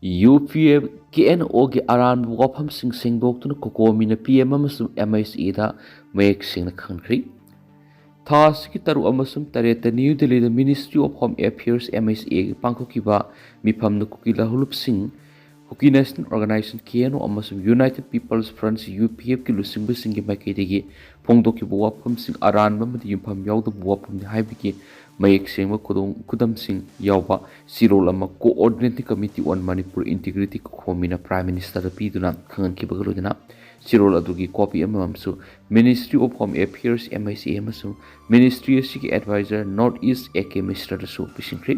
UPF KNO गी Aran वाफम Singh सेंगदोक्तुना कोकोमीना PM अमसुम MSA दा मयेक सेंगना खंखरि थास की तरु अमसुम तरेत New Delhi the ministry of home affairs MSA गी पांखोकिबा मिफम न कुकी लहुलुप सिंह कुकी नेशनल ऑर्गेनाइजेशन KNO अमसुम यूनाइटेड पीपल्स फ्रंट UPF की लुसिंग बिसिंग गी माइकेदेगी फोंगदोकिबा वाफम सिंह अरान ममदि युफम याउद वाफम नि हाइबिगी मयेक सेंगबा खुदम सिंह याउबा सिरोल अमा coordinating committee on Manipur integrity कोमीना प्राइम मिनिस्टर पीदुना खंगनकिबा लोदना सिरोल अदुगी कॉपी अमसु ministry of home affairs MSA अमसु मिनिस्ट्री की adviser north east AK minister सु पिसिंख्रि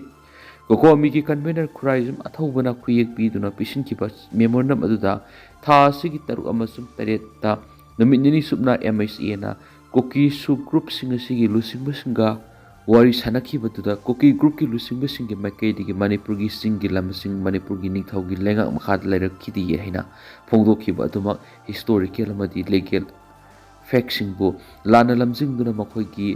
कोकोमी की कन्वेनर खुराइजम अथौबना खुयेक पीदुना पिसिंखिबा मेमोरंडम अदुदा थासिगी तरु अमसु तरेता नमिनिनी सुबना MSA ना कोकी सु ग्रुप सिंग सिगी लुसिंग सिंगा वारी सानखिबदुदा कोकी ग्रुप की लुसिंग सिंग के माइकेदिगी मणिपुर की सिंग की लमसिंग मणिपुर की निथौगी लेंगा मखाद लेरखिदी हैना फोंगदोखिबा अदुमा हिस्टोरिकल अमदी लीगल फैक्टसिंगबु लाना लमजिंगदुना मखोगी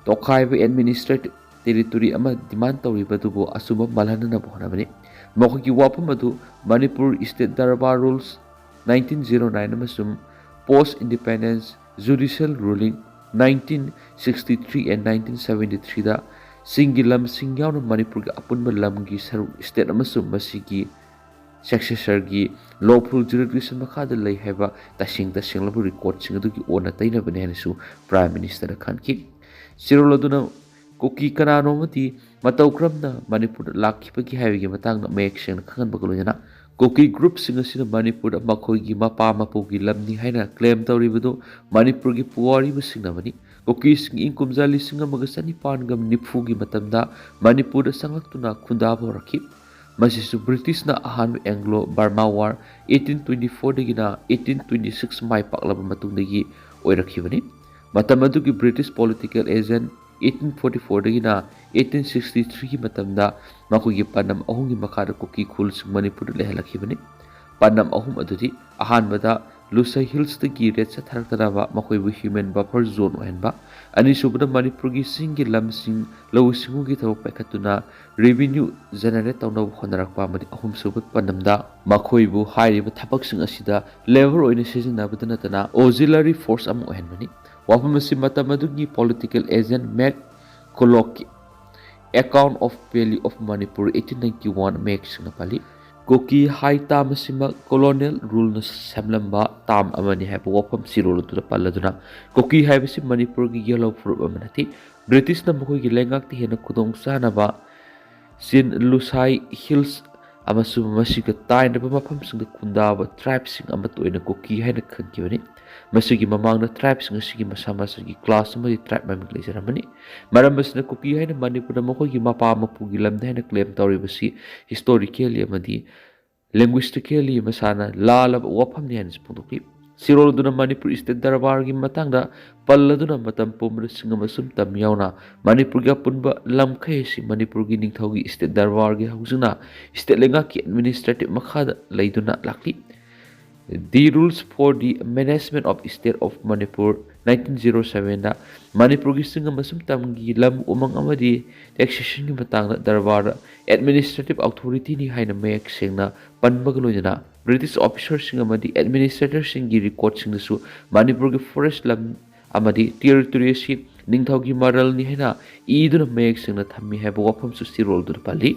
तोखाइब एडमिनिस्ट्रेटिव टेरिटोरी अमा डिमांड तौरिबदुबु असुब मलहनना बहनबनि मखोगी वाफम अदु मणिपुर स्टेट दरबार रूल्स 1909 अमसुम post independence judicial ruling 1963 and 1973 दा सिंगी लम सिंग्याउन मणिपुर के अपुनब लमगी सरुक स्टेट अमसुम मसिगी सक्सेसर की लॉफुल जुरिडिक्शन मखाद लई हैबा तसिंग तसिंगलबु रिकॉर्ड सिंग अदुगी ओना तैनबने हनसु प्राइम मिनिस्टर खनकी सिरोलदुना कुकी कनानोमति मतौ क्रमना मणिपुर लाखिबगी हाइबगी मतंग मेक सेंग खंगनबगलोजना कुकी ग्रुप सिंग असिना मणिपुर मखोगी मपा मपुगी लमनी हाइना क्लेम तौरिबदु मणिपुर की पुवारी बसिंगनबनी कुकी सिंग इंकुमजा लिसिंग अमगा चनिपानगम निफुगी मतमदा मणिपुर संगलक्तुना खुंदाबो रखि मसिसु ब्रिटिश ना अहान एंग्लो बर्मा वार 1824 दगिना 1826 माइ पाकलब मतुंदगी ओइरखिबनी मतम अदुगी ब्रिटिश पॉलिटिकल एजेंट 1844 दगिना 1863 की मतमदा मखोगी पन्नम अहुंगी मखादा कुकी खुल सिंग मणिपुर लेहलखिबनी पन्नम अहुम अदुदी अहानबदा लुसा हिल्स दगी रेट सथरतनाबा मखोइबु ह्यूमन बफर जोन ओहनबा अनिसुबदा मणिपुर की सिंगी लमसिंग लौ सिंगुगी थबक पैखतुना रेवेन्यू जनरेट तौनब होनरकपा मदि अहुम सुब पन्नमदा मखोइबु हाइरिबा थबकसिंग असिदा लेबर ओइने सिजिनाबदा नतना ऑक्सिलरी फोर्स अम ओहनबनी वाफम असि मतमदुगी पॉलिटिकल एजेंट मैक कोलोकी account of valley of Manipur 1891 मेक सिंगपाली कोकी हाई ताम सिमा कॉलोनियल रूल न सेमलंबा ताम अमनि हैब वाफम सिरोल तुदा पल्लदुना कोकी हाइबसि मणिपुर की येलो फ्रूट अमनथि ब्रिटिश न मखोई की लेंगाक ति हेन खुदोंग सानबा सिन लुसाई हिल्स अमसु मसिक ताइनब मफम सिंग खुंदाब ट्राइब सिंग अमत ओइना कोकी हैन खंकिबनि मसिगी ममांगना ट्राइब सिंग सिगी मसामसगी क्लास मदि ट्राइब ममिक लेजरमनि मरमसना कोकी हैन मणिपुर मखोई मपा मपुगी लमदा हैन क्लेम तौरिबसि हिस्टोरिकली अमदि लिंग्विस्टिकली मसाना लालब वाफम नि हैन स्पुदुकी सिरोलदुना मणिपुर स्टेट दरबार की मतंगदा पल्लदुना मतम पुमर सिंग मसुम तम याउना मणिपुर की पुनबा लमखैसि मणिपुर की निंगथौगी स्टेट दरबार की हौजुना स्टेट लेंगा की administrative मखादा लैदुना लाखली The Rules for the Management of State of Manipur 1907 दा मणिपुर की सिंग मसुम तमगी लम उमंग अमदि टैक्सेशन की मतंगदा दरबार एडमिनिस्ट्रेटिव अथॉरिटी नि हाइना मेक सेंगना पनबगलोजना ब्रिटिश ऑफिसर सिंग अमदि एडमिनिस्ट्रेटर सिंग की रिकॉर्ड सिंगसु मणिपुर की फॉरेस्ट लम अमदि टेरिटोरी सि निंगथौगी मरल नि हैना ईदुना मेक सेंगना थम्मी हैब वाफम सु सिरोल दुर पाली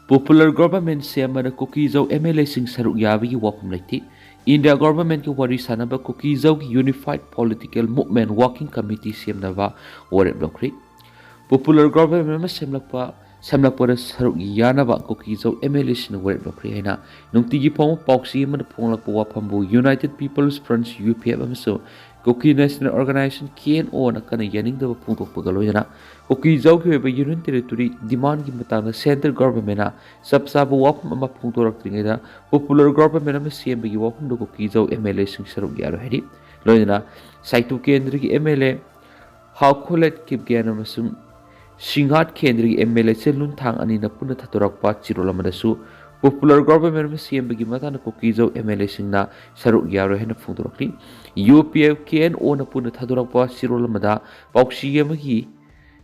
पॉपुलर गवर्नमेंट से मन कुकीजौ MLA सिंह सरुक याबी वाफम लेती इंडिया गवर्नमेंट की वरी सानबा कुकीजौ की unified political movement working committee सेमनबा वरेप लौखरि popular government सेमलपा सरुक यानबा कुकीजौ MLA सिंह वरेप लौखरि हैना नुंतिगी फोंग पॉक्सी मन फोंगलपा वाफमबु यूनाइटेड पीपल्स फ्रंट UPF अमसो कुकी नेशनल ऑर्गेनाइजेशन KNO न कन यानिंगदबा फोंगतोकपगलोजना कुकी जौ की यूनियन टेरिटोरी डिमांड की मतंग सेंट्रल गवर्नमेंट सबसाब वाफम अमा फोंगतोरक्त्रिङैदा पॉपुलर गवर्नमेंट अमा सेमबगी वाफम दो कुकी जौ MLA सिंह सरुक यारो हैदि लोइना साइतु केंद्र की MLA हाउखोलेट किपगेन अमसुम सिंघाट केंद्र की MLA सेलुन थांग अनि न पुन थतोरकपा चिरोलमदसु पॉपुलर गवर्नमेंट में सेमबगी मताना कुकीजौ MLA सिंगना सरुक यारो हैना फोंगतोरक्ति UPF KNO न पुन थतोरकपा चिरोलमदा पॉक्सी अमगी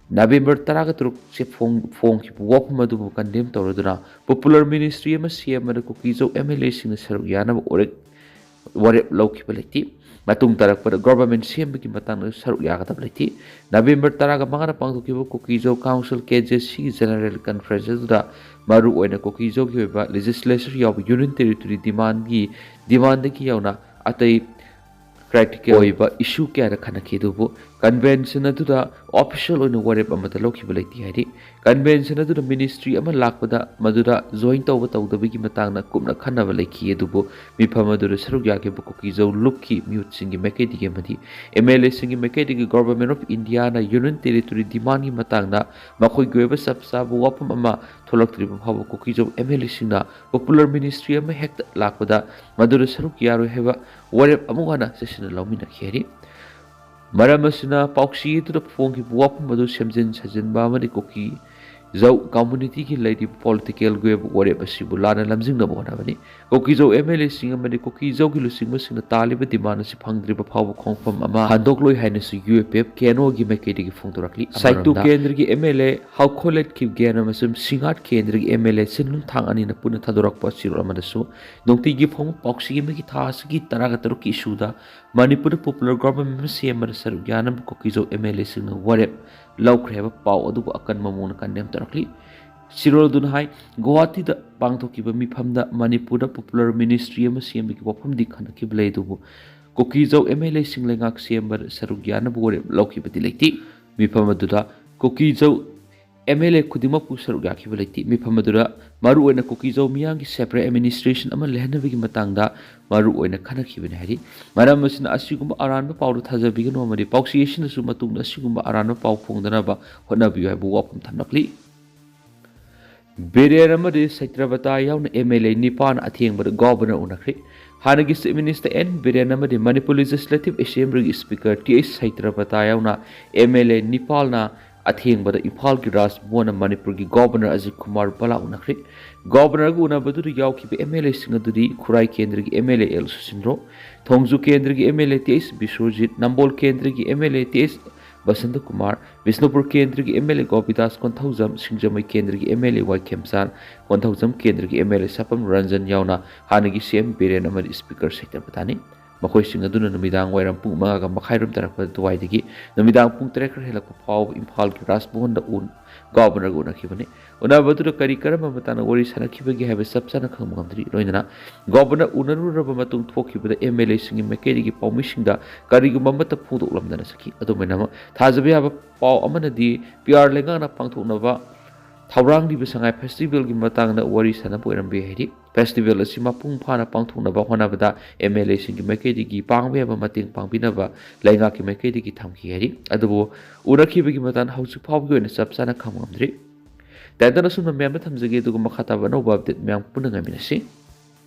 November 13 se phong ki wafam adu condemn tawraduna popular ministry ama CM da Kuki Zau MLA sing saruk yana warep lauki baleti matung tarak pada government CM ki matang saruk ya kata baleti November 10 mangana pangtuki Kuki Zau Council KJC General Conference da maru oina Kuki Zau ki ba legislature yaw union territory demand ki yauna atai practical oiba issue kya rakhana kidubu convention aduda official oina warep amata loki baleti hari convention aduda ministry ama lakpada maduda join tawba tawdabi ki matangna kumna khanna baleki adubu mifam aduda saruk yake bu Kuki Zau lukki mute singi mekedi ge madi MLA singi mekedi ge government of India na union territory demand ki matangna makhoi goiba sabsa bu wapam ama tholak tri bu habu Kuki Zau MLA singna popular ministry ama hekta lakpada maduda saruk yaro heba warep amugana session lawmina kheri maramasina pauksi tu phong ki buap madu semjin sajin ba mari Kuki Zau community ki lady political web warep asibu lana lamjing na bona bani Kuki Zau MLA sing amani Kuki Zau ki lusing masing taliba dimana si phangdri ba phaw khongfam ama handok loi haina su UFF keno gi mekedi gi phong torakli saitu kendra gi MLA how kholet ki gena masum singat kendra gi MLA sinlung thang ani na puna thadorak pa sirol amada su nongti gi phong pauksi gi meki thas gi taraga taru ki suda Manipur popular government CM sar gyanam Kuki Zau MLA sing warep laukreba pau adubu akan mamuna kandem tarakli sirol dun hai Guwahati da pangthokiba mifam da Manipur da popular ministry ama CM ki wafam dikhana ki blai dubu Kuki Zau MLA sing lengak CM saruk gyana bore laukiba dilekti mifam aduda Kuki Zau MLA kudima pu saruk yaki baleti mifam aduda maru oina Kuki Zau miyang ki separate administration ama lehnabi ki matangda maru oina khana khibene hari maram masina asigumba aranba pawdu thajabi no mari pauksiation su matungda asigumba aranba paw phongdana ba hona bi bu wapam thamnakli Biren amadi Satyabrata yauna MLA nipan atheng bar governor unakri hanagi chief minister N Biren amadi Manipur legislative assembly speaker TS Satyabrata yauna MLA nipalna atheng bar Imphal ki Raj Bhuvan Manipur ki governor Ajit Kumar Bala unakri governor gu una badu yaw ki MLA singadudi Khurai kendra ki MLA El Susindro Thongju kendra ki MLA TS Biswajit Nambol kendra ki MLA TS Basanta Kumar Visnupur kendra ki MLA Gopidas Konthaujam Singjamai kendra ki MLA Y Khemsan Konthaujam kendra ki MLA Sapam Ranjan yauna hanagi CM Biren amadi speaker Satyabrata ni makhoi sing aduna numidang wairam pung manga ga makhairum tarakpa duwai digi numidang pung trekar helak paw Imphal ki Raj Bhuvan da un governor gu nakhibani una badu kari karama matana wari sana khibagi habe sabsana khangmandri roinana governor unaru raba matung thokhiba da MLA sing mekeri gi pawmishing da kari gu mamata phudok lamdana sakhi adumenama thajabi haba paw amana di PR lenga na pangthokna ba Thaurang di Basangai Festival gi matangna wari sana poiram be hedi festival asi mapung phana pangthokna ba hona bada MLA sing gi mekedi gi pangbe ba mating pangbina ba lainga ki mekedi gi thamki hedi adubo urakhi be gi matan hausu phaw gi na sabsana khamamdri dadana sum memba thamjage du makhata ba no update myam punanga minasi